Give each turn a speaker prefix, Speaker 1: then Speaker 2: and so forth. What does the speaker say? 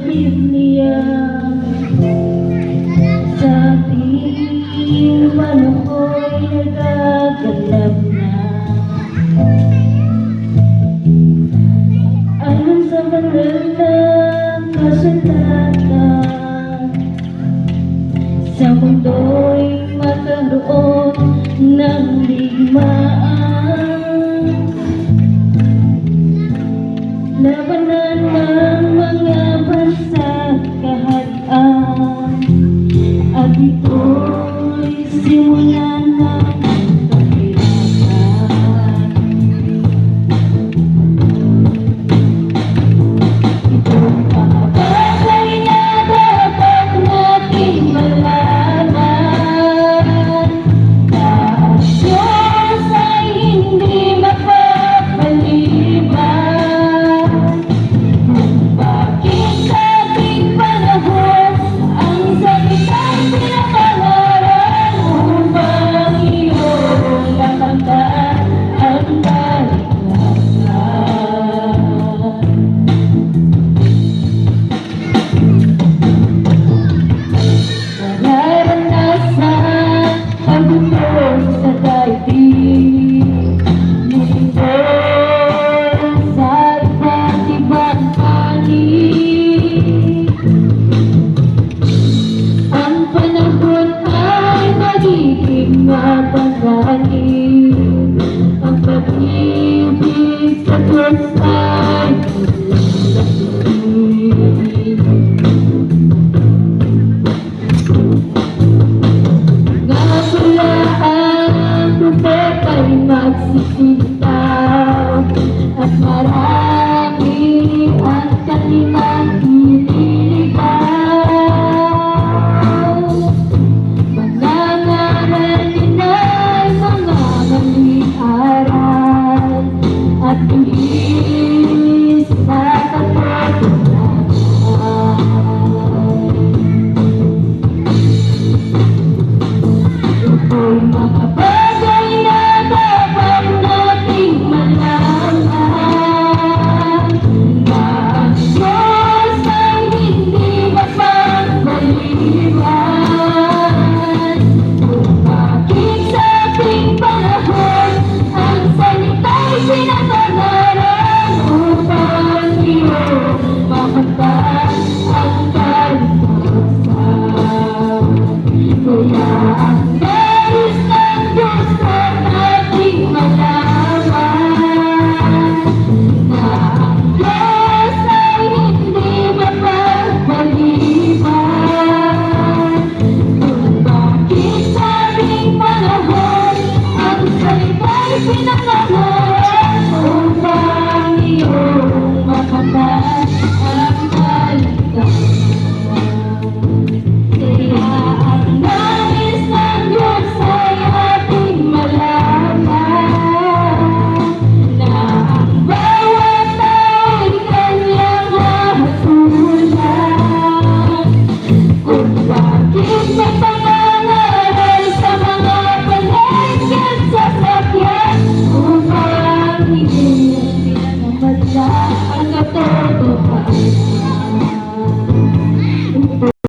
Speaker 1: Biblia sa ating panahon nagaganap na. Ayon sa banal na kasulatan, sa mundo'y magkaroon ng digmaan, labanan ng mga bansa kaharian, at ito'y simulan ng kahirapan. Itong mga bagay na dapat nating malaman, na ang Diyos ay hindi mapapaliban. Bakit sa ating panahon ang salita'y pinapangaral upang iyong makamtan ang kaligtasan? Nararanasan ang bundok sa daigdig, lingkod sa iba't ibang panig. Ang panahon ay magiging mapanganib, ang pag-ibig sa Diyos ay lalaki. Nga pala ang propeta'y magsisilitaw, at marami ang kanilang ililigaw. Mga ngaral nina'y mga maling aral, at bilis na katotohanan. Ito'y mga bagay na dapat nating malaman, na ang Diyos ay hindi mapagpaliban. Kung bakit sa ating panahon ang salita'y pinapangaral upang iyong makamtan ang kaligtasan. Kaya ang nais ng Diyos ay ating malaman, na ang Diyos ay hindi mapagpaliban. Kung bakit sa ating panahon ang salita'y pinapangaral upang iyong makamtan ang kaligtasan. Kaya ang nais ng Diyos ay ating malaman, na ang bawat tao'y kanyang hahatulan. Kung bakit may pangangaral sa mga palengke at sasakyan, upang hindi pinangamadla ang katotohanan.